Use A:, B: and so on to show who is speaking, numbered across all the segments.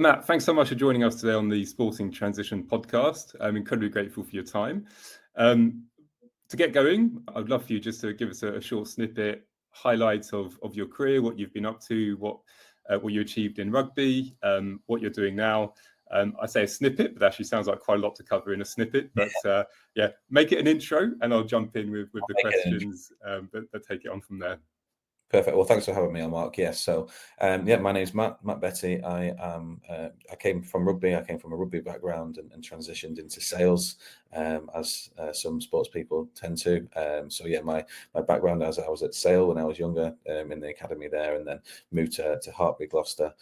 A: Matt, thanks so much for joining us today on the Sporting Transition podcast. I'm incredibly grateful for your time. To get going, I'd love for you just to give us a short snippet, highlights of your career, what you've been up to, what you achieved in rugby, what you're doing now. I say a snippet, but actually sounds like quite a lot to cover in a snippet. But make it an intro, and I'll jump in with the questions, but take it on from there.
B: Perfect. Well, thanks for having me on, Mark. Yes. So, my name's Matt Betty. I came from rugby. I came from a rugby background and transitioned into sales, as some sports people tend to. My background, as I was at Sale when I was younger, in the academy there, and then moved to Hartpury, Gloucester.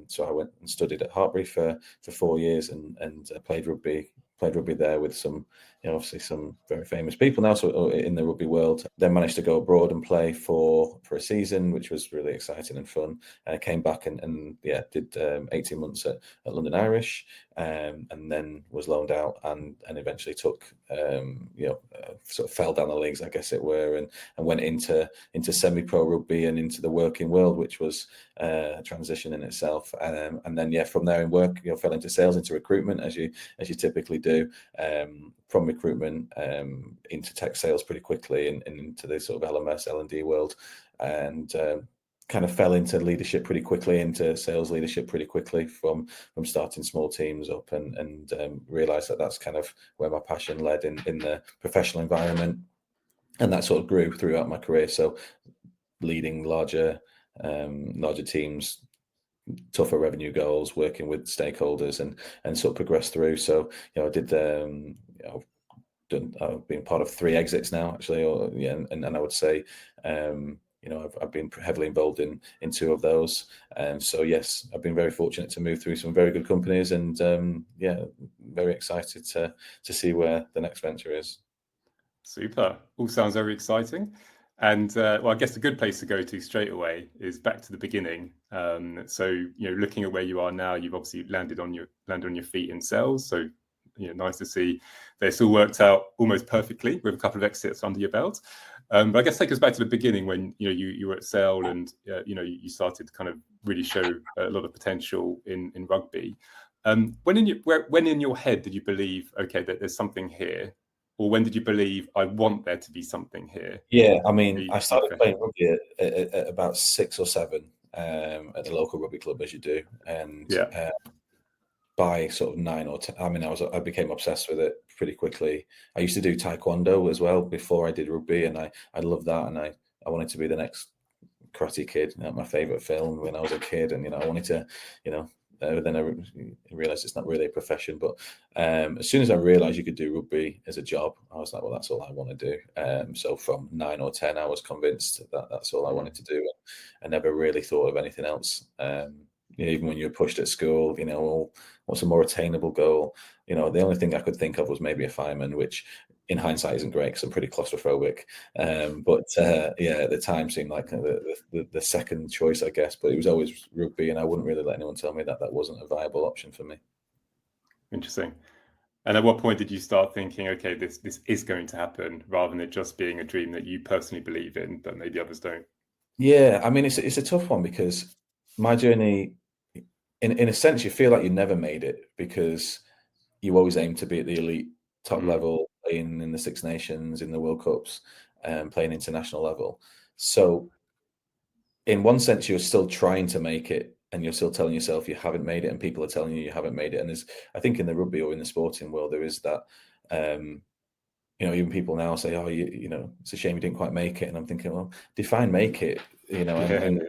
B: So I went and studied at Hartpury for 4 years and played rugby there with some, obviously some very famous people now, so in the rugby world. Then managed to go abroad and play for a season, which was really exciting and fun. Came back and did 18 months at London Irish, and then was loaned out and eventually took sort of fell down the leagues, I guess it were, and went into semi-pro rugby and into the working world, which was a transition in itself. And then from there in work, fell into sales, into recruitment, as you typically do. From recruitment into tech sales pretty quickly, and into the sort of LMS L&D world, and kind of fell into leadership pretty quickly, into sales leadership pretty quickly, from starting small teams up, and realized that that's kind of where my passion led in the professional environment, and that sort of grew throughout my career. So leading larger teams, tougher revenue goals, working with stakeholders, and sort of progress through. So I did I've been part of 3 exits now, actually, and I would say I've been heavily involved in 2 of those. So yes, I've been very fortunate to move through some very good companies, and very excited to see where the next venture is.
A: Super. All sounds very exciting. And I guess the good place to go to straight away is back to the beginning. So looking at where you are now, you've obviously landed on your feet in sales. So nice to see this all worked out almost perfectly with a couple of exits under your belt. But I guess take us back to the beginning when you were at Sale, and you started to kind of really show a lot of potential in rugby. When in your head did you believe, okay, that there's something here? Or when did you believe, I want there to be something here?
B: Yeah, I mean, I started playing rugby at about 6 or 7 at the local rugby club, as you do. And by sort of 9 or 10, I mean, I became obsessed with it pretty quickly. I used to do taekwondo as well before I did rugby, and I loved that, and I wanted to be the next Karate Kid, my favorite film when I was a kid, and I wanted to, then I realized it's not really a profession. But as soon as I realized you could do rugby as a job, I was like, well, that's all I want to do. So from 9 or 10, I was convinced that that's all I wanted to do. I never really thought of anything else. Even when you were pushed at school, what's a more attainable goal? The only thing I could think of was maybe a fireman, which in hindsight isn't great because I'm pretty claustrophobic. But at the time seemed like the second choice, I guess. But it was always rugby, and I wouldn't really let anyone tell me that wasn't a viable option for me.
A: Interesting. And at what point did you start thinking, okay, this is going to happen, rather than it just being a dream that you personally believe in, but maybe others don't?
B: Yeah, I mean, it's a tough one, because my journey, in a sense, you feel like you never made it, because you always aim to be at the elite top level, playing in the Six Nations, in the World Cups, playing international level. So in one sense, you're still trying to make it, and you're still telling yourself you haven't made it, and people are telling you haven't made it. And I think in the rugby or in the sporting world, there is that, even people now say, oh, it's a shame you didn't quite make it. And I'm thinking, well, define make it, and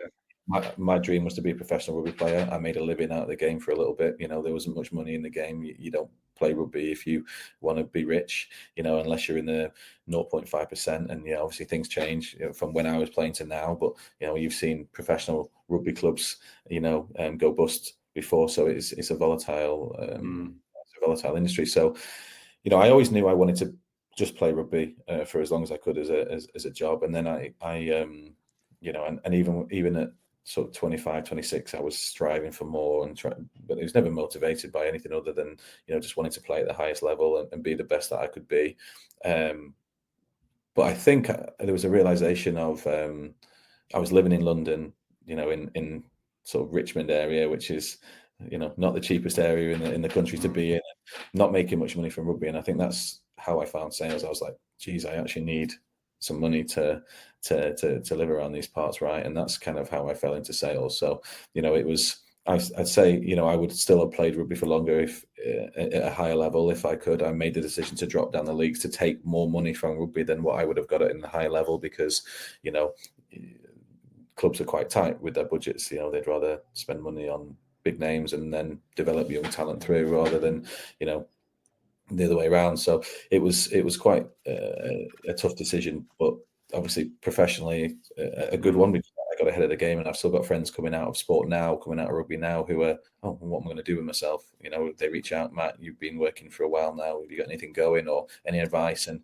B: my dream was to be a professional rugby player. I made a living out of the game for a little bit. There wasn't much money in the game. You don't play rugby if you want to be rich, unless you're in the 0.5%. And obviously things change from when I was playing to now. But you've seen professional rugby clubs, go bust before. So it's a volatile, industry. So I always knew I wanted to just play rugby for as long as I could as a job. And then I and even at sort of 25, 26, I was striving for more, but it was never motivated by anything other than, just wanting to play at the highest level and be the best that I could be. But I think there was a realization of, I was living in London, in sort of Richmond area, which is not the cheapest area in the country to be in, not making much money from rugby. And I think that's how I found sales. I was like, geez, I actually need some money to live around these parts, right? And that's kind of how I fell into sales. So, it was, I'd say, I would still have played rugby for longer if at a higher level if I could. I made the decision to drop down the leagues to take more money from rugby than what I would have got it in the higher level, because clubs are quite tight with their budgets. They'd rather spend money on big names and then develop young talent through, rather than the other way around. So it was quite a tough decision, but obviously professionally a good one, because I got ahead of the game, and I've still got friends coming out of sport now, coming out of rugby now, who are, oh, what am I going to do with myself? They reach out, Matt, you've been working for a while now, have you got anything going or any advice? And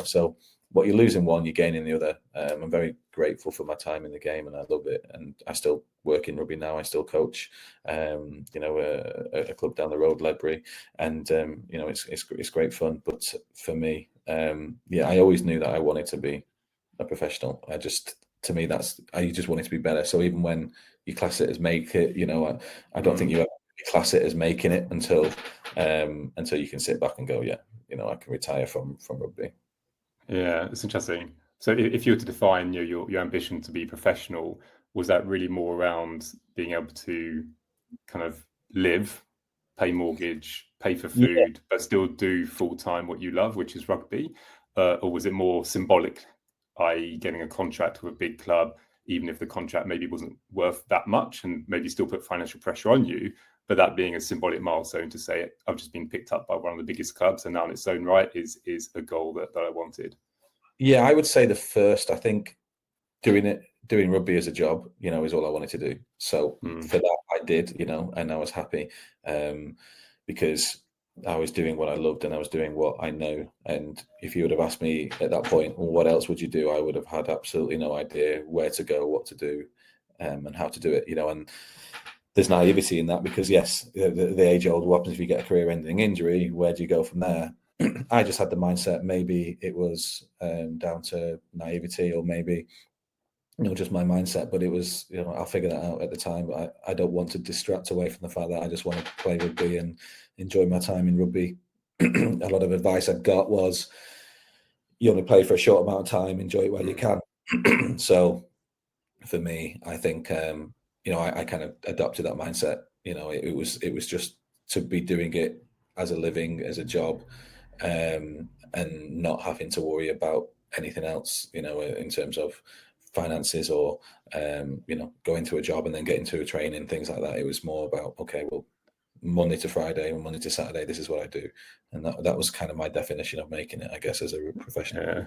B: so what you lose in one, you gain in the other. I'm very grateful for my time in the game, and I love it. And I still work in rugby now. I still coach, a club down the road, Ledbury, and it's great fun. But for me, I always knew that I wanted to be a professional. To me, I just wanted to be better. So even when you class it as make it, I don't think you ever class it as making it until you can sit back and go, yeah, I can retire from rugby.
A: Yeah, it's interesting. So if you were to define your ambition to be professional, was that really more around being able to kind of live, pay mortgage, pay for food, but still do full time what you love, which is rugby? Or was it more symbolic, i.e. getting a contract with a big club, even if the contract maybe wasn't worth that much and maybe still put financial pressure on you, but that being a symbolic milestone to say, I've just been picked up by one of the biggest clubs, and now in its own right is a goal that I wanted?
B: Yeah, I would say the first. I think doing rugby as a job, is all I wanted to do. So for that, I did, and I was happy, because I was doing what I loved and I was doing what I know. And if you would have asked me at that point, well, what else would you do? I would have had absolutely no idea where to go, what to do, and how to do it, and there's naivety in that, because yes, the age old, what happens if you get a career ending injury? Where do you go from there? I just had the mindset, maybe it was down to naivety, or maybe just my mindset, but it was, I'll figure that out at the time. But I don't want to distract away from the fact that I just want to play rugby and enjoy my time in rugby. A lot of advice I'd got was, you only play for a short amount of time, enjoy it while you can. So for me, I think, I kind of adopted that mindset. It was just to be doing it as a living, as a job, and not having to worry about anything else, in terms of finances or, going to a job and then getting to a training, things like that. It was more about, okay, well, Monday to Friday or Monday to Saturday, this is what I do. And that was kind of my definition of making it, I guess, as a professional.
A: Yeah.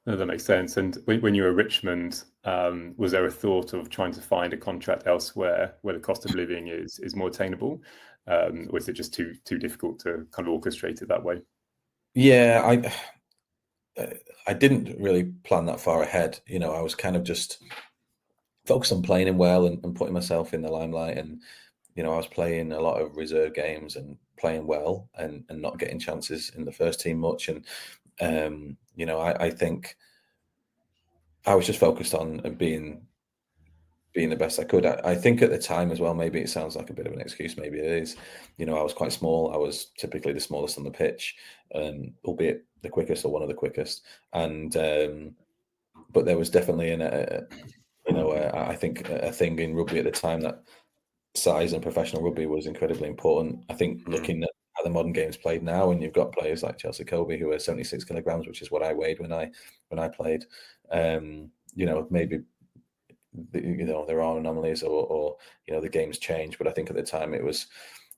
A: No, that makes sense. And when you were at Richmond, was there a thought of trying to find a contract elsewhere where the cost of living is more attainable? Or is it just too difficult to kind of orchestrate it that way?
B: Yeah, I didn't really plan that far ahead. I was kind of just focused on playing well and putting myself in the limelight. And, I was playing a lot of reserve games and playing well and not getting chances in the first team much. And, I think I was just focused on being the best I could. I think at the time as well, maybe it sounds like a bit of an excuse, maybe it is. I was quite small. I was typically the smallest on the pitch, albeit the quickest or one of the quickest. And but there was definitely I think a thing in rugby at the time that size and professional rugby was incredibly important. I think looking at how the modern game's played now, and you've got players like Chelsea Kobe who are 76 kilograms, which is what I weighed when I played. Maybe there are anomalies or the game's changed, but I think at the time it was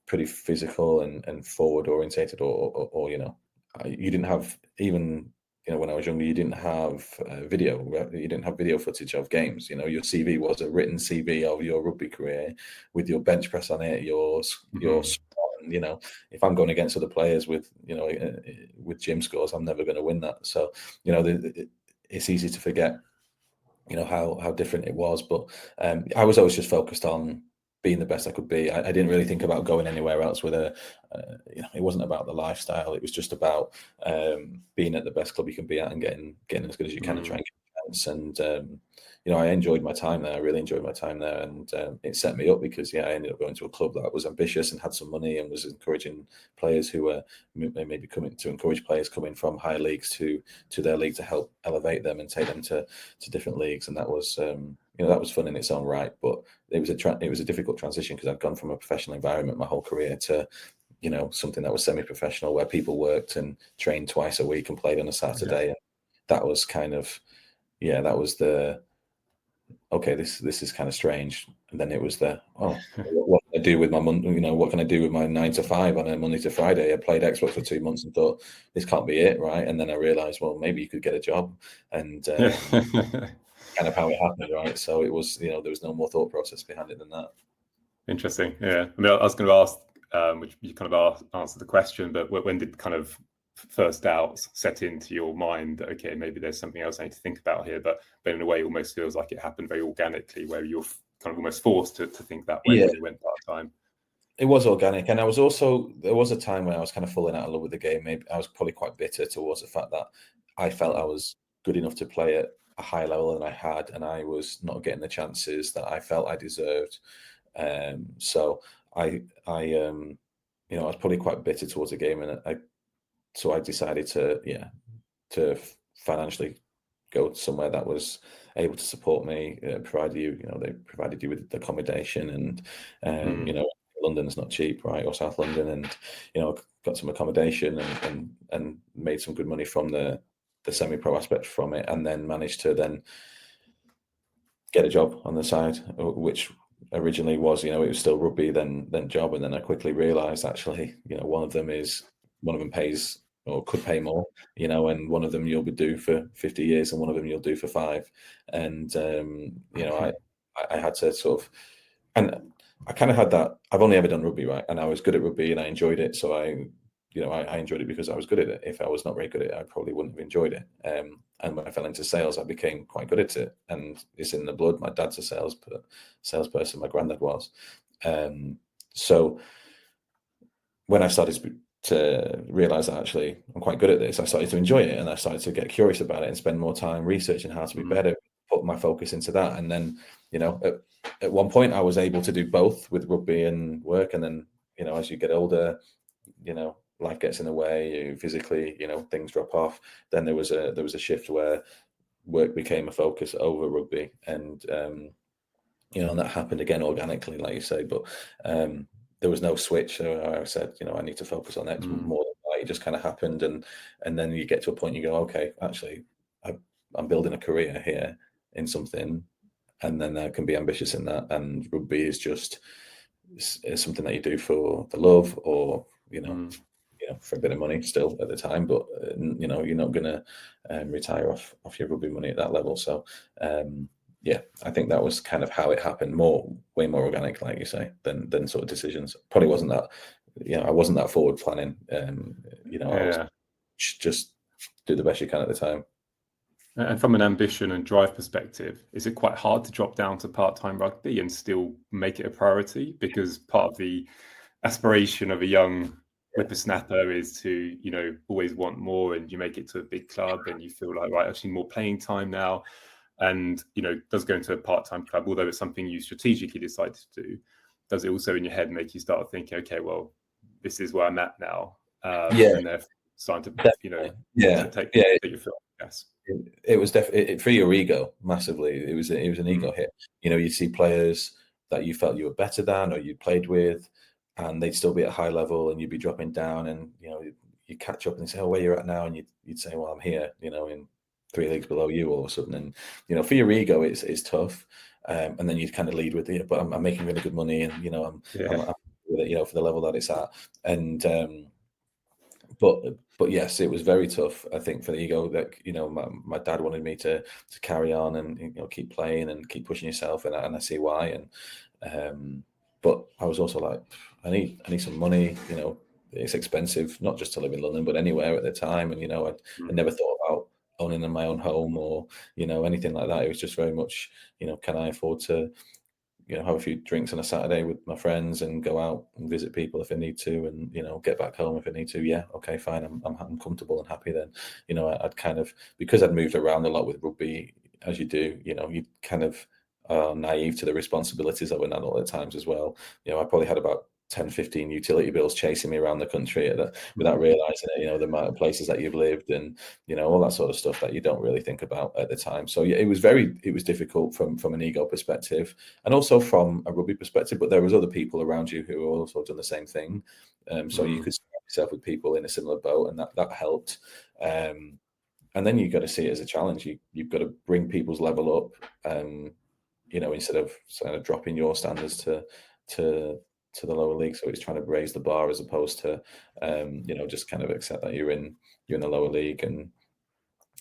B: pretty physical and forward orientated, or you didn't have, even when I was younger, you didn't have video. You didn't have video footage of games. Your CV was a written CV of your rugby career with your bench press on it, your if I'm going against other players with with gym scores, I'm never going to win that. So it's easy to forget how different it was. But I was always just focused on being the best I could be. I didn't really think about going anywhere else with it wasn't about the lifestyle. It was just about being at the best club you can be at and getting as good as you can and trying to get events, and I enjoyed my time there. I really enjoyed my time there, and it set me up because I ended up going to a club that was ambitious and had some money and was encouraging players who were maybe encourage players coming from high leagues to their league to help elevate them and take them to different leagues, and that was that was fun in its own right. But it was a difficult transition because I'd gone from a professional environment my whole career to something that was semi-professional where people worked and trained twice a week and played on a Saturday. And that was kind of, that was the, okay, this is kind of strange. And then it was what can I do with my what can I do with my 9 to 5 on a Monday to Friday? I played Xbox for 2 months and thought this can't be it, right? And then I realized, well, maybe you could get a job, and kind of how it happened, right? So it was, there was no more thought process behind it than that.
A: Interesting. Yeah. I mean, I was going to ask, which you kind of answered the question, but when did kind of first doubts set into your mind that, okay, maybe there's something else I need to think about here? But in a way, it almost feels like it happened very organically, where you're kind of almost forced to think that way when you went part-time.
B: It was organic, and there was a time when I was kind of falling out of love with the game. Maybe I was probably quite bitter towards the fact that I felt I was good enough to play at a higher level than I had, and I was not getting the chances that I felt I deserved. So I was probably quite bitter towards the game, and I decided to financially go somewhere that was able to support me, provide you, they provided you with accommodation, and London's not cheap, right? Or South London, and got some accommodation and made some good money from the semi-pro aspect from it, and then managed to then get a job on the side, which originally was, it was still rugby, then job, and then I quickly realised actually, one of them pays or could pay more, and one of them you'll be due for 50 years, and one of them you'll do for 5, and I had to sort of, and I kind of had that. I've only ever done rugby, right? And I was good at rugby and I enjoyed it. So I enjoyed it because I was good at it. If I was not very good at it, I probably wouldn't have enjoyed it. And when I fell into sales, I became quite good at it. And it's in the blood. My dad's a salesperson. My granddad was. So when I started to realize that actually I'm quite good at this, I started to enjoy it, and I started to get curious about it and spend more time researching how to be better, put my focus into that. And then, at one point I was able to do both with rugby and work. And then, as you get older, life gets in the way, you physically, things drop off. Then there was a shift where work became a focus over rugby. And, and that happened again organically, like you say, but there was no switch. So I said, I need to focus on X more. It just kind of happened. And then you get to a point you go, okay, actually, I'm building a career here in something, and then I can be ambitious in that. And rugby is just is something that you do for the love, or, for a bit of money still at the time, but you're not going to retire off your rugby money at that level. So I think that was kind of how it happened, way more organic, like you say, than sort of decisions. Probably wasn't that, I wasn't that forward planning. I was just do the best you can at the time.
A: And from an ambition and drive perspective, is it quite hard to drop down to part-time rugby and still make it a priority? Because part of the aspiration of a young whippersnapper is to, always want more, and you make it to a big club and you feel like, right, I've seen more playing time now. And, does go into a part-time club, although it's something you strategically decided to do, does it also in your head make you start thinking, okay, well, this is where I'm at now? And they're starting to, take your foot off the gas.
B: It was definitely for your ego massively. It was an ego hit. You see players that you felt you were better than, or you played with, and they'd still be at a high level, and you'd be dropping down, and you catch up and say, oh, where you're at now, and you'd say, well, I'm here, in 3 leagues below you all of a sudden. And for your ego, it's tough. And then you'd kind of lead with it, but I'm making really good money, and I'm with it, for the level that it's at. And but yes, it was very tough, I think, for the ego that, my dad wanted me to carry on and, keep playing and keep pushing yourself. And I see why. And, but I was also like, I need some money, it's expensive, not just to live in London, but anywhere at the time. And, I never thought about owning my own home or, anything like that. It was just very much, can I afford to, have a few drinks on a Saturday with my friends and go out and visit people if I need to, and, get back home if I need to. Yeah. Okay, fine. I'm comfortable and happy then. I'd kind of, because I'd moved around a lot with rugby, as you do, you kind of are naive to the responsibilities of an adult at times as well. I probably had about 10, 15 utility bills chasing me around the country without realizing it, the amount of places that you've lived and, all that sort of stuff that you don't really think about at the time. So yeah, it was difficult from an ego perspective and also from a rugby perspective, but there was other people around you who also done the same thing. So you could surround yourself with people in a similar boat, and that helped. And then you've got to see it as a challenge. You've got to bring people's level up, instead of sort of dropping your standards to the lower league. So it's trying to raise the bar as opposed to, just kind of accept that you're in the lower league. And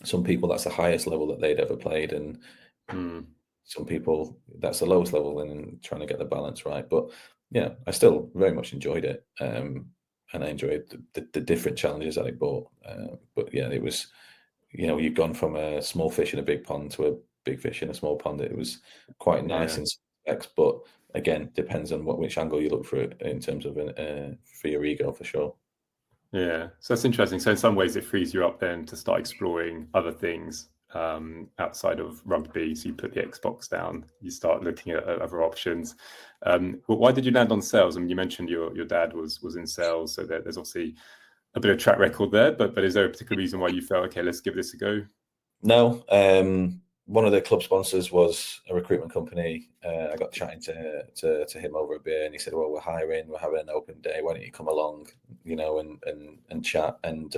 B: some people, that's the highest level that they'd ever played, and some people that's the lowest level, and trying to get the balance right. But yeah, I still very much enjoyed it, and I enjoyed the different challenges that it brought. But yeah, it was. You've gone from a small fish in a big pond to a big fish in a small pond. It was quite nice in some respects, but again, depends on which angle you look for it in terms of for your ego, for sure.
A: Yeah, so that's interesting. So in some ways, it frees you up then to start exploring other things outside of rugby. So you put the Xbox down, you start looking at other options. But why did you land on sales? I mean, you mentioned your dad was in sales, so there's obviously a bit of track record there. But is there a particular reason why you felt, okay, let's give this a go?
B: No, one of the club sponsors was a recruitment company. I got chatting to him over a beer, and he said, "Well, we're hiring. We're having an open day. Why don't you come along, and chat?" And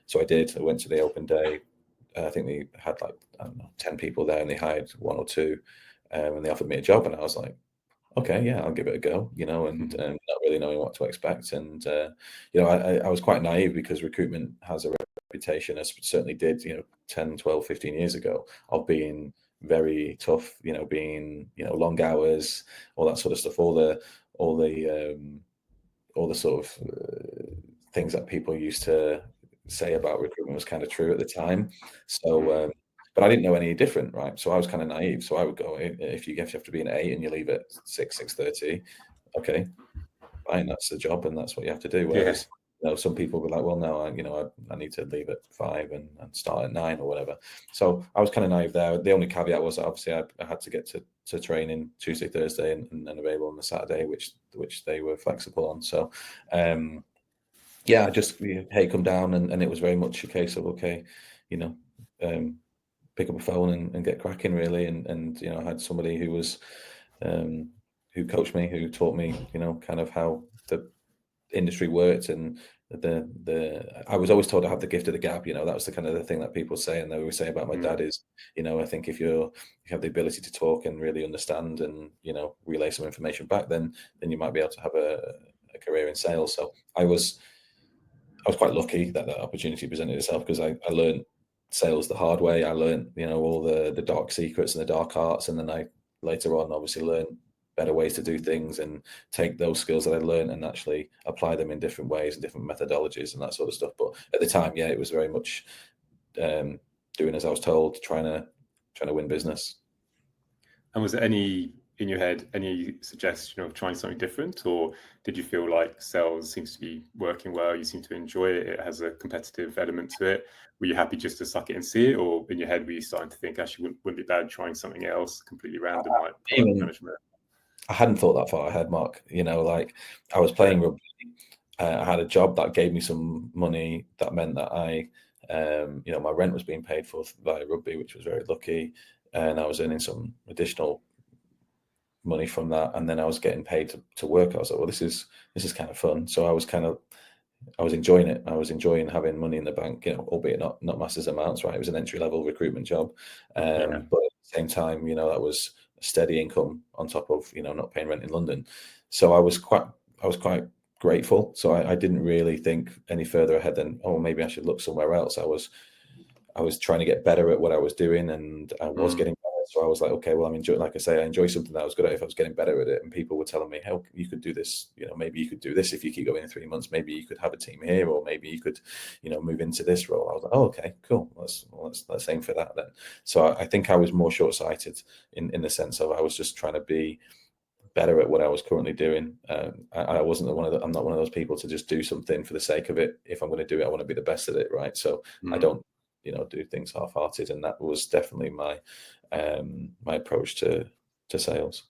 B: so I did. I went to the open day. I think they had 10 people there, and they hired one or two, and they offered me a job, and I was like, okay, yeah, I'll give it a go, and not really knowing what to expect. And, I was quite naive because recruitment has a reputation, as certainly did, 10, 12, 15 years ago, of being very tough, being, long hours, all that sort of stuff, all the sort of things that people used to say about recruitment was kind of true at the time. So, but I didn't know any different, right? So I was kind of naive. So I would go, if you have to be an 8 and you leave at 6:30, okay, fine, that's the job and that's what you have to do. Whereas, some people were like, well, no, I need to leave at 5 and start at 9 or whatever. So I was kind of naive there. The only caveat was that obviously I had to get to training Tuesday, Thursday, and available on the Saturday, which they were flexible on. So, yeah, just hey, come down, and it was very much a case of okay, pick up a phone and get cracking really, and I had somebody who was who coached me, who taught me kind of how the industry worked, and I was always told I have the gift of the gab. That was the kind of the thing that people say, and they always say about my dad is, I think if you have the ability to talk and really understand and relay some information back, then you might be able to have a career in sales. So I was quite lucky that opportunity presented itself, because I learned sales the hard way. I learned, all the dark secrets and the dark arts, and then I later on obviously learned better ways to do things and take those skills that I learned and actually apply them in different ways and different methodologies and that sort of stuff. But at the time, yeah, it was very much doing as I was told, trying to win business.
A: And was there any in your head any suggestion of trying something different, or did you feel like sales seems to be working well, you seem to enjoy it, it has a competitive element to it? Were you happy just to suck it and see it, or in your head were you starting to think actually wouldn't be bad trying something else completely random like product management?
B: I hadn't thought that far ahead, Mark. Like I was playing rugby. I had a job that gave me some money that meant that my rent was being paid for by rugby, which was very lucky, and I was earning some additional money from that, and then I was getting paid to work. I was like, well, this is kind of fun. So I was enjoying it. I was enjoying having money in the bank, albeit not massive amounts, right? It was an entry level recruitment job, but at the same time, that was a steady income on top of not paying rent in London. So I was quite grateful. So I didn't really think any further ahead than, oh, maybe I should look somewhere else. I was trying to get better at what I was doing, and I was getting better. So I was like, okay, well, I'm enjoying, like I say, I enjoy something that I was good at if I was getting better at it. And people were telling me, how you could do this, maybe you could do this if you keep going in 3 months, maybe you could have a team here, or maybe you could, move into this role. I was like, oh, okay, cool. Let's aim for that then. So I think I was more short-sighted in the sense of I was just trying to be better at what I was currently doing. I wasn't I'm not one of those people to just do something for the sake of it. If I'm going to do it, I want to be the best at it, right? So I don't do things half-hearted, and that was definitely my my approach to sales.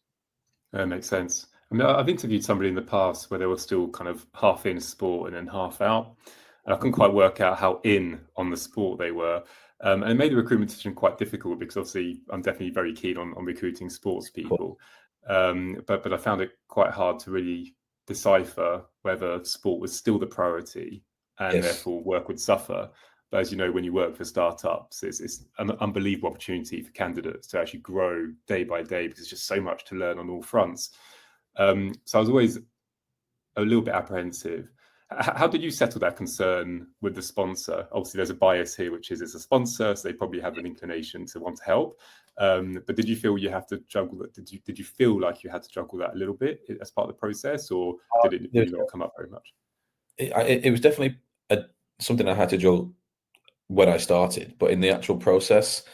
A: That makes sense. I mean, I've interviewed somebody in the past where they were still kind of half in sport and then half out. And I couldn't quite work out how in on the sport they were. And it made the recruitment decision quite difficult because obviously I'm definitely very keen on recruiting sports people. But I found it quite hard to really decipher whether sport was still the priority and
B: Yes,
A: therefore work would suffer. But as you know, when you work for startups, it's an unbelievable opportunity for candidates to actually grow day by day because there's just so much to learn on all fronts. So I was always a little bit apprehensive. How did you settle that concern with the sponsor? Obviously, there's a bias here, which is it's a sponsor, so they probably have an inclination to want to help. But did you feel you have to juggle that? Did you feel like you had to juggle that a little bit as part of the process, or did it really not come up very much?
B: it was definitely something I had to juggle when I started, but in the actual process,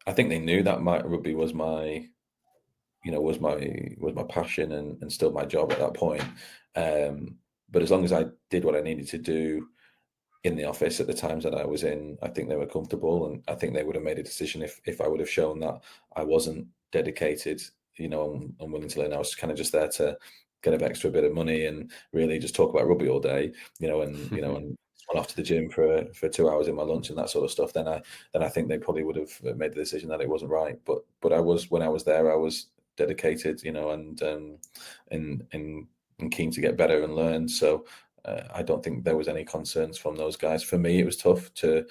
B: I think they knew that my rugby was my was my passion and still my job at that point. But as long as I did what I needed to do in the office at the times that I was in, I think they were comfortable, and I think they would have made a decision if I would have shown that I wasn't dedicated, and willing to learn. I was kind of just there to get a extra bit of money and really just talk about rugby all day, and run off to the gym for 2 hours in my lunch and that sort of stuff. Then I think they probably would have made the decision that it wasn't right. But when I was there, I was dedicated, and keen to get better and learn. So I don't think there was any concerns from those guys. For me, it was tough to,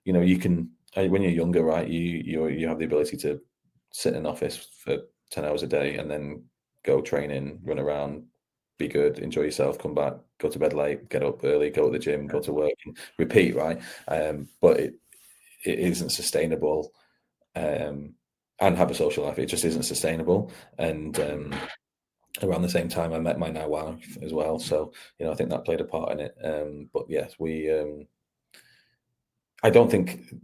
B: you can when you're younger, right? You have the ability to sit in an office for 10 hours a day and then go training, run around, be good, enjoy yourself, come back, go to bed late, get up early, go to the gym, go to work, and repeat, right? But it isn't sustainable. And have a social life. It just isn't sustainable. And around the same time, I met my now wife as well. So, I think that played a part in it. But yes, I don't think,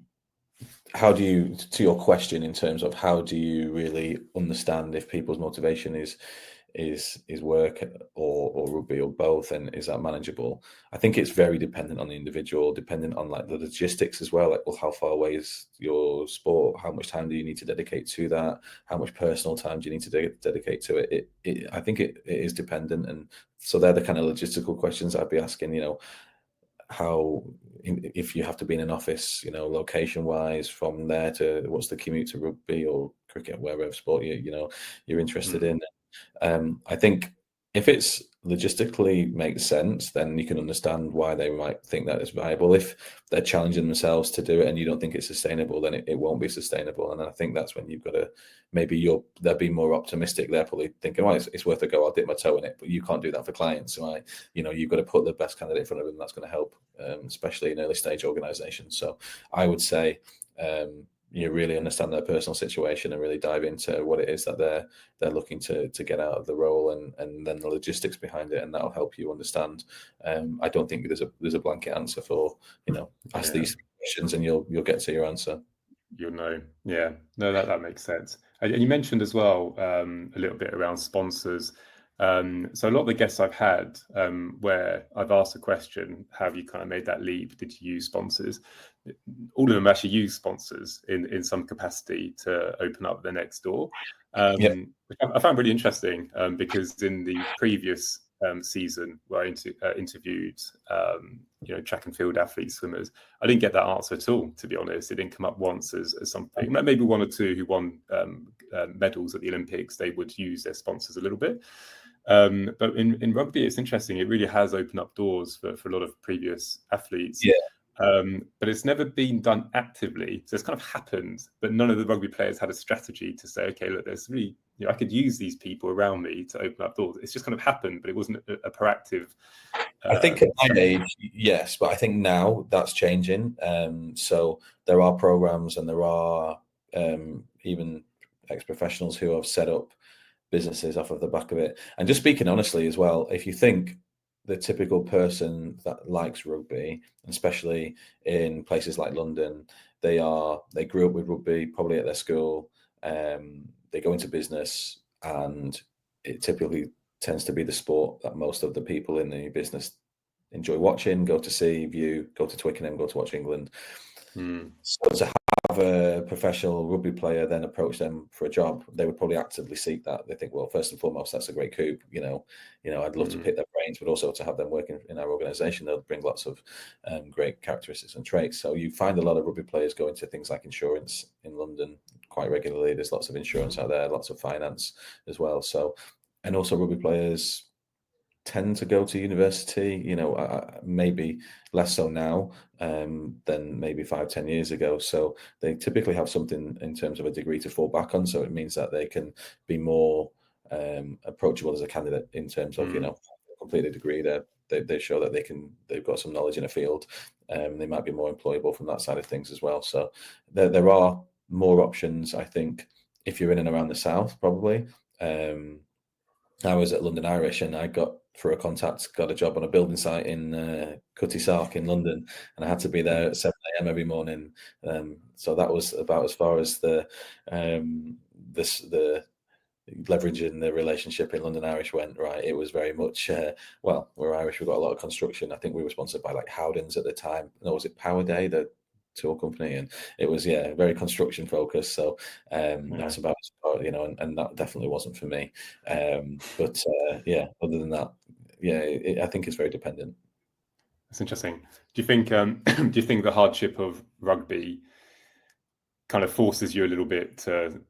B: to your question in terms of how do you really understand if people's motivation is work or rugby or both, and is that manageable? I think it's very dependent on the individual, dependent on like the logistics as well. Like, well, how far away is your sport? How much time do you need to dedicate to that? How much personal time do you need to dedicate to it? I think it is dependent, and so they're the kind of logistical questions I'd be asking. How, if you have to be in an office, location wise, from there to what's the commute to rugby or cricket, wherever sport you're interested in. I think if it's logistically makes sense, then you can understand why they might think that is viable. If they're challenging themselves to do it and you don't think it's sustainable, then it won't be sustainable. And I think that's when you've got to, they'll be more optimistic. They're probably thinking, well, it's worth a go. I'll dip my toe in it. But you can't do that for clients, right? You've got to put the best candidate in front of them. That's going to help, especially in early stage organizations. So I would say, you really understand their personal situation and really dive into what it is that they're looking to get out of the role, and then the logistics behind it, and that'll help you understand. I don't think there's a blanket answer for ask these questions and you'll get to your answer.
A: You'll know. Yeah. No, that makes sense. And you mentioned as well a little bit around sponsors. So a lot of the guests I've had where I've asked a question, have you kind of made that leap? Did you use sponsors? All of them actually use sponsors in some capacity to open up their next door, which I found really interesting because in the previous season where I interviewed track and field athletes, swimmers, I didn't get that answer at all, to be honest. It didn't come up once as something. Maybe one or two who won medals at the Olympics, they would use their sponsors a little bit. But in rugby, it's interesting. It really has opened up doors for a lot of previous athletes. But it's never been done actively. So it's kind of happened, but none of the rugby players had a strategy to say, okay, look, there's really, I could use these people around me to open up doors. It's just kind of happened, but it wasn't a proactive.
B: I think at my age, yes, but I think now that's changing. So there are programs and there are even ex-professionals who have set up businesses off of the back of it. And just speaking honestly as well, if you think the typical person that likes rugby, especially in places like London, they grew up with rugby, probably at their school, they go into business, and it typically tends to be the sport that most of the people in the business enjoy watching, go to see, view, go to Twickenham, go to watch England. So to have a professional rugby player then approach them for a job, they would probably actively seek that. They think, well, first and foremost, that's a great coup. I'd love to pick their brains, but also to have them working in our organisation, they'll bring lots of great characteristics and traits. So you find a lot of rugby players go into things like insurance in London quite regularly. There's lots of insurance out there, lots of finance as well. So, and also rugby players tend to go to university, maybe less so now than maybe 5-10 years ago. So they typically have something in terms of a degree to fall back on. So it means that they can be more approachable as a candidate in terms of, complete a degree. They show that they've got some knowledge in a field. They might be more employable from that side of things as well. So there are more options, I think, if you're in and around the South, probably. I was at London Irish, and I got through a contact, got a job on a building site in Cutty Sark in London, and I had to be there at 7 a.m. every morning. So that was about as far as the leveraging the relationship in London Irish went. Right, it was very much we're Irish, we've got a lot of construction. I think we were sponsored by like Howdens at the time. No, was it Power Day, the tour company? And it was very construction focused. So that's about and that definitely wasn't for me. But other than that, I think it's very dependent.
A: That's interesting. Do you think the hardship of rugby kind of forces you a little bit to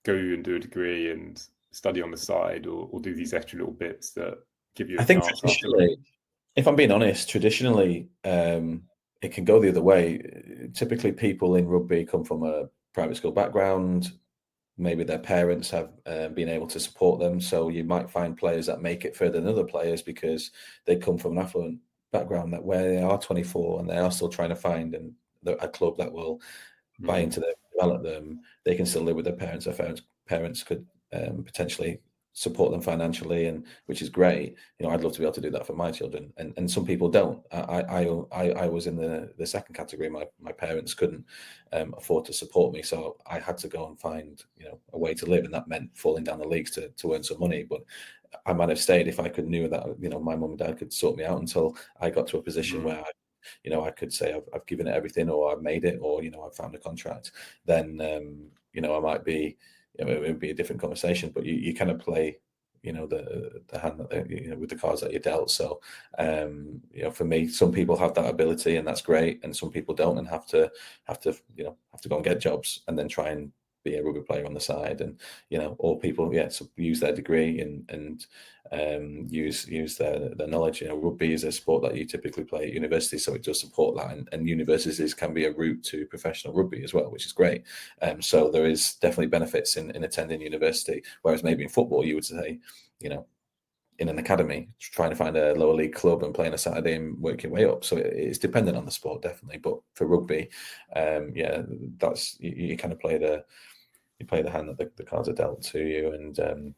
A: go and do a degree and study on the side, or do these extra little bits that give you a
B: I think
A: chance?
B: traditionally, if I'm being honest, it can go the other way. Typically, people in rugby come from a private school background. Maybe their parents have been able to support them. So you might find players that make it further than other players because they come from an affluent background, that where they are 24 and they are still trying to find a club that will buy into them, develop them. They can still live with their parents. Their parents could potentially support them financially, and which is great. I'd love to be able to do that for my children, and some people don't. I was in the second category. My parents couldn't afford to support me, so I had to go and find a way to live, and that meant falling down the leagues to earn some money. But I might have stayed if I knew that my mum and dad could sort me out until I got to a position where I could say I've given it everything, or I've made it, or I've found a contract. Then I might be, it would be a different conversation. But you kind of play, the hand that with the cards that you're dealt. So for me, some people have that ability, and that's great, and some people don't, and have to go and get jobs and then try and be a rugby player on the side. And or people use their degree and use their knowledge. Rugby is a sport that you typically play at university, so it does support that, and universities can be a route to professional rugby as well, which is great. So there is definitely benefits in attending university, whereas maybe in football you would say, in an academy, trying to find a lower league club and playing a Saturday and work your way up. So it's dependent on the sport, definitely. But for rugby, that's you kind of play the hand that the cards are dealt to you. And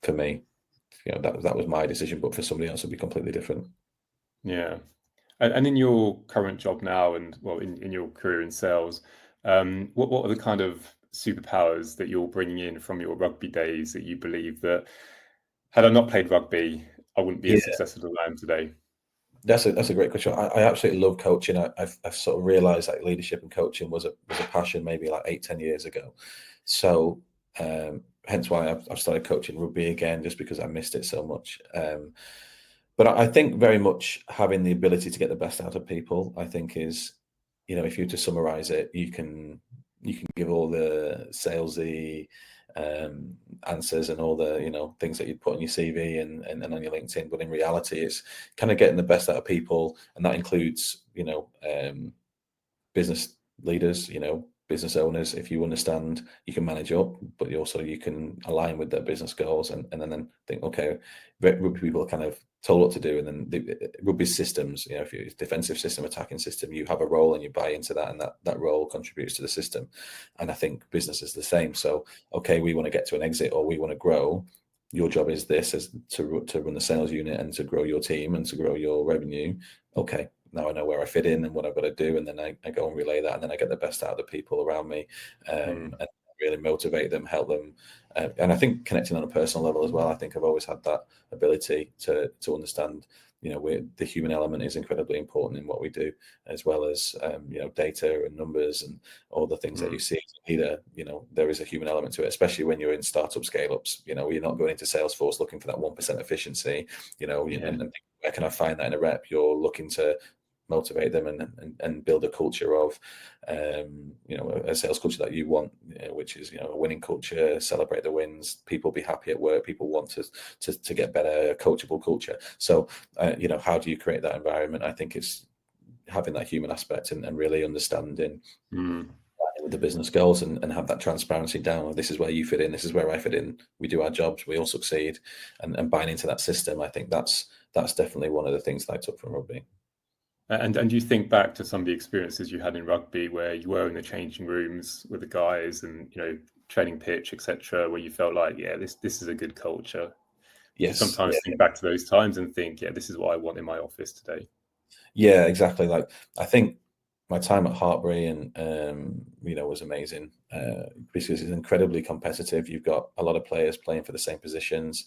B: for me, that was my decision, but for somebody else, it'd be completely different.
A: Yeah. And in your current job now, and in your career in sales, what are the kind of superpowers that you're bringing in from your rugby days that you believe that had I not played rugby, I wouldn't be as successful as I am today?
B: That's a great question. I absolutely love coaching. I've sort of realised that leadership and coaching was a passion maybe like 8-10 years ago. So hence why I've started coaching rugby again, just because I missed it so much. But I think very much having the ability to get the best out of people, I think is, if you were to summarise it, you can give all the salesy answers and all the things that you'd put on your CV and on your LinkedIn, but in reality, it's kind of getting the best out of people, and that includes business leaders, business owners. If you understand, you can manage up, but you can align with their business goals, and then think, okay, rugby people are kind of told what to do, and then the rugby systems, if you're defensive system, attacking system, you have a role and you buy into that, and that role contributes to the system. And I think business is the same. So okay, we want to get to an exit, or we want to grow. Your job is this, is to run the sales unit and to grow your team and to grow your revenue. Okay, now I know where I fit in and what I've got to do, and then I go and relay that, and then I get the best out of the people around me, and really motivate them, help them, and I think connecting on a personal level as well. I think I've always had that ability to understand, the human element is incredibly important in what we do, as well as data and numbers and all the things that you see. Either there is a human element to it, especially when you're in startup scale-ups. You're not going into Salesforce looking for that 1% efficiency. And where can I find that in a rep? You're looking to motivate them and build a culture of a sales culture that you want, which is a winning culture, celebrate the wins, people be happy at work, people want to get better, coachable culture. So how do you create that environment? I think it's having that human aspect and really understanding the business goals and have that transparency down. This is where you fit in, this is where I fit in, we do our jobs, we all succeed, and buying into that system. I think that's definitely one of the things that I took from rugby.
A: And you think back to some of the experiences you had in rugby where you were in the changing rooms with the guys and training pitch, etc., where you felt like, this is a good culture.
B: Yes.
A: You sometimes think back to those times and think, this is what I want in my office today.
B: Yeah, exactly. Like, I think my time at Hartbury and was amazing because it's incredibly competitive. You've got a lot of players playing for the same positions.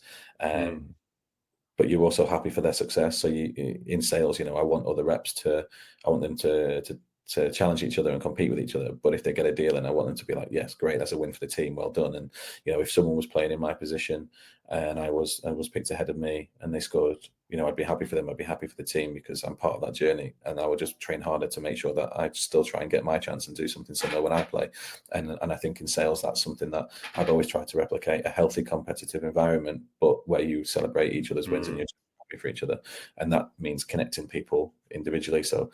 B: But you're also happy for their success. So in sales, I want other reps I want them to challenge each other and compete with each other. But if they get a deal, and I want them to be like, yes, great, that's a win for the team, well done. And if someone was playing in my position and I was picked ahead of me and they scored, I'd be happy for them. I'd be happy for the team because I'm part of that journey. And I would just train harder to make sure that I still try and get my chance and do something similar when I play. And I think in sales, that's something that I've always tried to replicate: a healthy, competitive environment, but where you celebrate each other's wins and you're happy for each other. And that means connecting people individually. So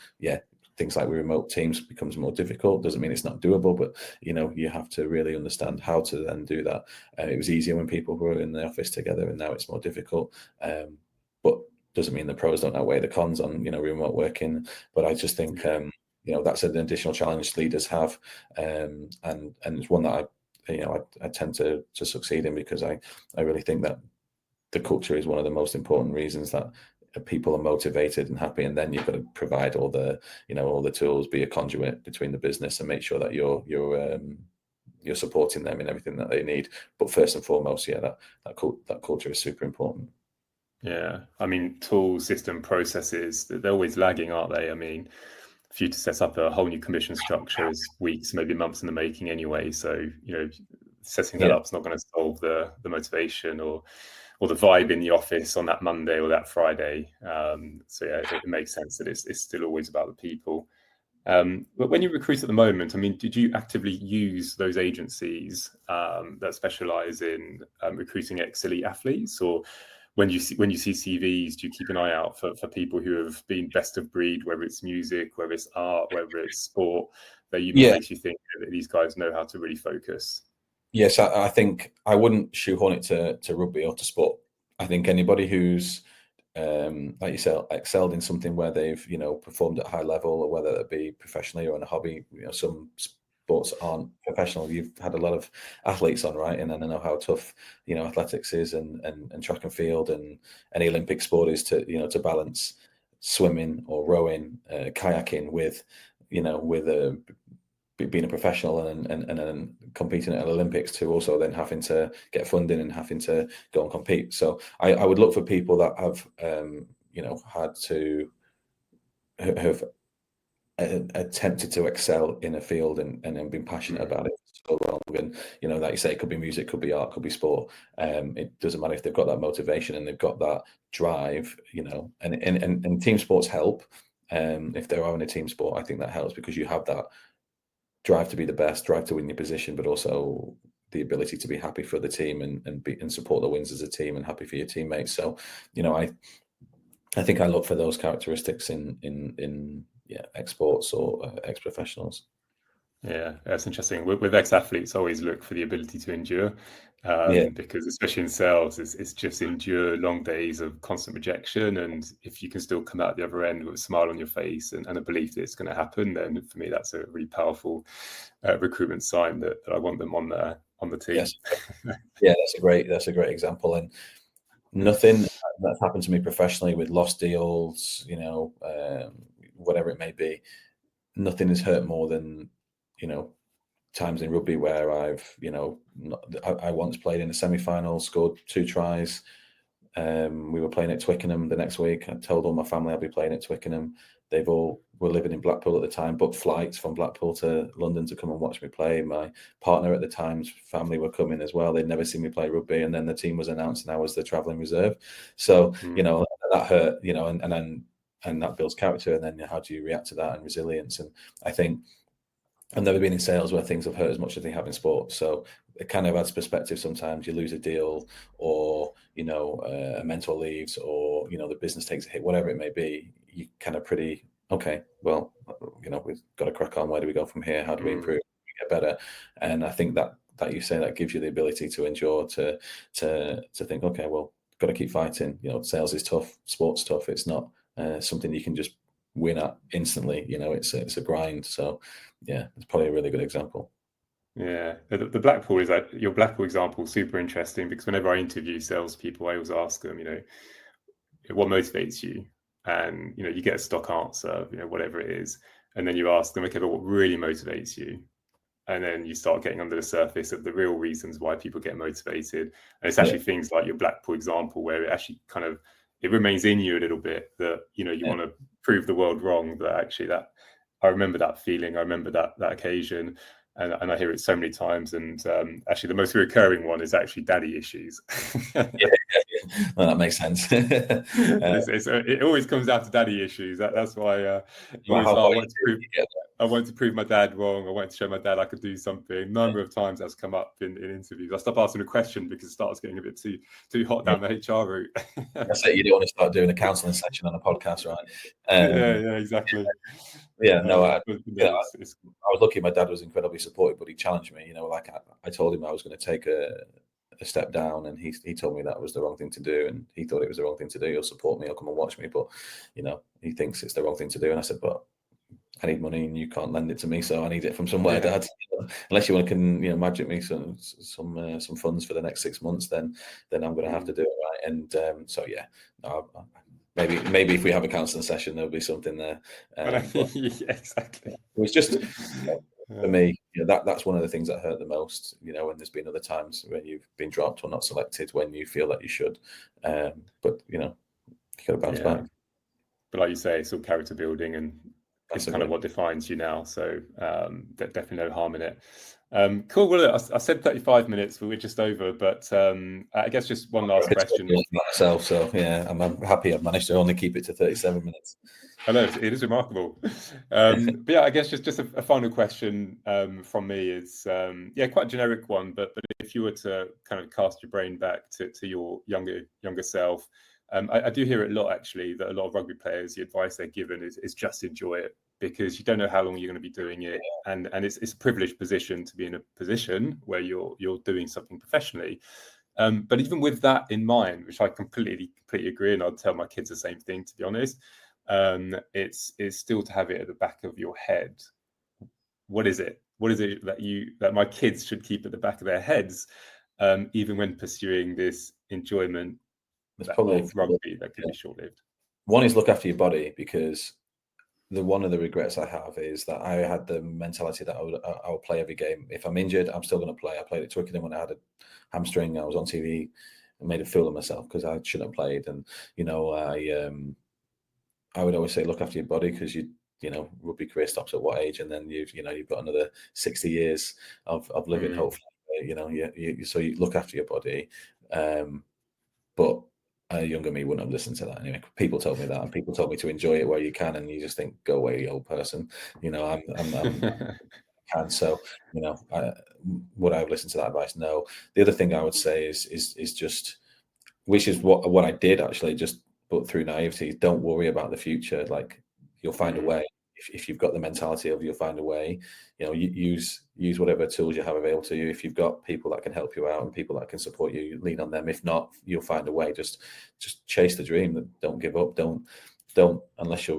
B: things like with remote teams becomes more difficult. Doesn't mean it's not doable, but you have to really understand how to then do that. It was easier when people were in the office together, and now it's more difficult. But doesn't mean the pros don't outweigh the cons on remote working. But I just think that's an additional challenge leaders have, and it's one that I tend to succeed in, because I really think that the culture is one of the most important reasons that people are motivated and happy. And then you've got to provide all the tools, be a conduit between the business, and make sure that you're supporting them in everything that they need. But first and foremost, that culture is super important.
A: Yeah, I mean, tools, system, processes, they're always lagging, aren't they? I mean, for you to set up a whole new commission structure is weeks, maybe months in the making anyway. So, setting that up is not going to solve the motivation or the vibe in the office on that Monday or that Friday. It makes sense that it's still always about the people. But when you recruit at the moment, I mean, did you actively use those agencies that specialize in recruiting ex-elite athletes? Or when you see CVs, do you keep an eye out for people who have been best of breed, whether it's music, whether it's art, whether it's sport, that makes you think that these guys know how to really focus?
B: Yes, I think I wouldn't shoehorn it to rugby or to sport. I think anybody who's like you said, excelled in something where they've performed at a high level, or whether it be professionally or in a hobby. Some sports aren't professional. You've had a lot of athletes on, right? And I know how tough athletics is, and track and field, and any Olympic sport is to balance swimming or rowing, kayaking with being a professional and competing at Olympics, to also then having to get funding and having to go and compete. So I would look for people that have had to have attempted to excel in a field and been passionate about it so long. And like you say, it could be music, could be art, could be sport. It doesn't matter if they've got that motivation and they've got that drive. And team sports help. If they are in a team sport, I think that helps, because you have that drive to be the best, drive to win your position, but also the ability to be happy for the team and support the wins as a team, and happy for your teammates. So, I think I look for those characteristics in ex-sports or ex-professionals.
A: Yeah, that's interesting. With ex-athletes, I always look for the ability to endure, because especially in sales, it's just endure long days of constant rejection. And if you can still come out the other end with a smile on your face and a belief that it's going to happen, then for me, that's a really powerful recruitment sign that I want them on the team.
B: Yes. Yeah, that's a great example. And nothing that's happened to me professionally with lost deals, whatever it may be, nothing has hurt more than times in rugby where I've I once played in a semi-final, scored 2 tries, We were playing at Twickenham the next week. I told all my family I'd be playing at Twickenham. They've all were living in Blackpool at the time, booked flights from Blackpool to London to come and watch me play. My partner at the time's family were coming as well. They'd never seen me play rugby, and then the team was announced, and I was the travelling reserve. So that hurt, and that builds character. And then how do you react to that and resilience? And I think I've never been in sales where things have hurt as much as they have in sports. So it kind of adds perspective. Sometimes you lose a deal, or a mentor leaves, or the business takes a hit, whatever it may be. You kind of pretty okay. Well, we've got to crack on. Where do we go from here? How do we improve? Get better? And I think that you say that gives you the ability to endure, to think, okay, well, got to keep fighting. Sales is tough, sports tough. It's not something you can just win at instantly. It's a grind. So yeah, it's probably a really good example.
A: Yeah, the Blackpool is your Blackpool example, super interesting, because whenever I interview salespeople, I always ask them, what motivates you, and you get a stock answer, whatever it is, and then you ask them, okay, but what really motivates you? And then you start getting under the surface of the real reasons why people get motivated, and it's actually things like your Blackpool example, where it actually kind of it remains in you a little bit that you want to prove the world wrong, that actually that I remember that feeling, I remember that occasion. And I hear it so many times. And actually, the most recurring one is actually daddy issues.
B: Well, that makes sense.
A: It always comes down to daddy issues. That's why I wanted to prove my dad wrong. I wanted to show my dad I could do something. A number of times that's come up in interviews. I stopped asking a question because it starts getting a bit too hot down the HR route.
B: That's it. You don't want to start doing a counselling session on a podcast, right?
A: Yeah, exactly.
B: Yeah, no, I was lucky. My dad was incredibly supportive, but he challenged me. Like I told him I was going to take a step down, and he told me that was the wrong thing to do, and he thought it was the wrong thing to do. He'll support me, he'll come and watch me, but he thinks it's the wrong thing to do. And I said, but I need money, and you can't lend it to me, so I need it from somewhere, Dad. Unless you can magic me some funds for the next 6 months, then I'm going to have to do it, right? And so yeah, no. Maybe if we have a counselling session, there'll be something there.
A: Yeah, exactly.
B: It was just for me, that's one of the things that hurt the most. And there's been other times when you've been dropped or not selected when you feel that you should, but you got to bounce back.
A: But like you say, it's all character building, and it's kind of what defines you now. So definitely no harm in it. Cool. Well, I said 35 minutes, but we're just over. But I guess just one last question.
B: Myself, so yeah, I'm happy I've managed to only keep it to 37 minutes.
A: I know it is remarkable. But yeah, I guess just a final question from me is quite a generic one. But if you were to kind of cast your brain back to your younger self. I do hear it a lot, actually, that a lot of rugby players, the advice they're given is just enjoy it, because you don't know how long you're going to be doing it, and it's a privileged position to be in a position where you're doing something professionally. But even with that in mind, which I completely agree, and I'd tell my kids the same thing, to be honest, it's still to have it at the back of your head. What is it? What is it that my kids should keep at the back of their heads, even when pursuing this enjoyment? There's probably rugby that can be short-lived.
B: One is look after your body, because one of the regrets I have is that I had the mentality that I would play every game. If I'm injured, I'm still going to play. I played at Twickenham when I had a hamstring. I was on TV and made a fool of myself because I shouldn't have played. And I would always say look after your body, because rugby career stops at what age, and then you've got another 60 years of living. Hopefully, so you look after your body. But a younger me wouldn't have listened to that anyway. People told me that, and people told me to enjoy it where you can, and you just think, go away, you old person. I'm can. So, would I have listened to that advice? No. The other thing I would say is just, which is what I did actually, just but through naivety, don't worry about the future. Like, you'll find a way. If you've got the mentality of you'll find a way, use whatever tools you have available to you. If you've got people that can help you out and people that can support you, you lean on them. If not, you'll find a way. Just chase the dream. Don't give up. Don't unless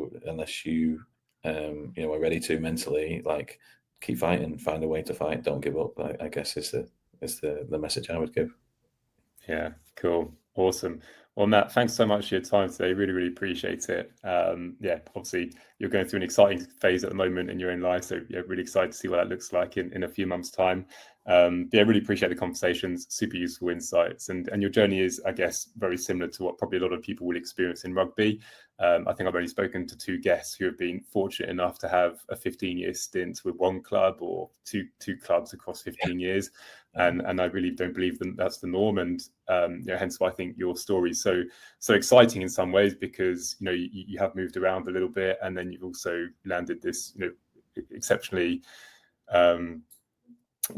B: you are ready to mentally, like, keep fighting. Find a way to fight. Don't give up. I guess is the message I would give.
A: Yeah, cool, awesome. Well, Matt, thanks so much for your time today. Really, really appreciate it. Obviously, you're going through an exciting phase at the moment in your own life, so really excited to see what that looks like in a few months' time. But yeah, I really appreciate the conversations, super useful insights, and your journey is, I guess, very similar to what probably a lot of people will experience in rugby. I think I've only spoken to 2 guests who have been fortunate enough to have a 15-year stint with one club or two clubs across 15 years, and I really don't believe that's the norm. And hence why I think your story is so exciting in some ways, because you have moved around a little bit, and then you've also landed this exceptionally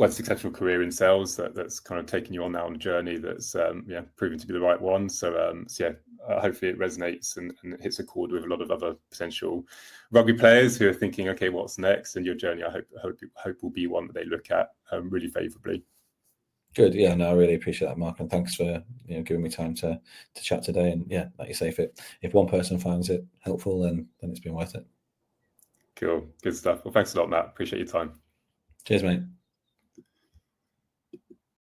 A: successful career in sales that's kind of taken you on now on a journey that's proven to be the right one. So hopefully it resonates and hits a chord with a lot of other potential rugby players who are thinking, okay, what's next? And your journey, I hope will be one that they look at really favourably.
B: Good. Yeah, no, I really appreciate that, Mark, and thanks for giving me time to chat today. And yeah, like you say, if one person finds it helpful, then it's been worth it.
A: Cool, good stuff. Well, thanks a lot, Matt. Appreciate your time.
B: Cheers, mate.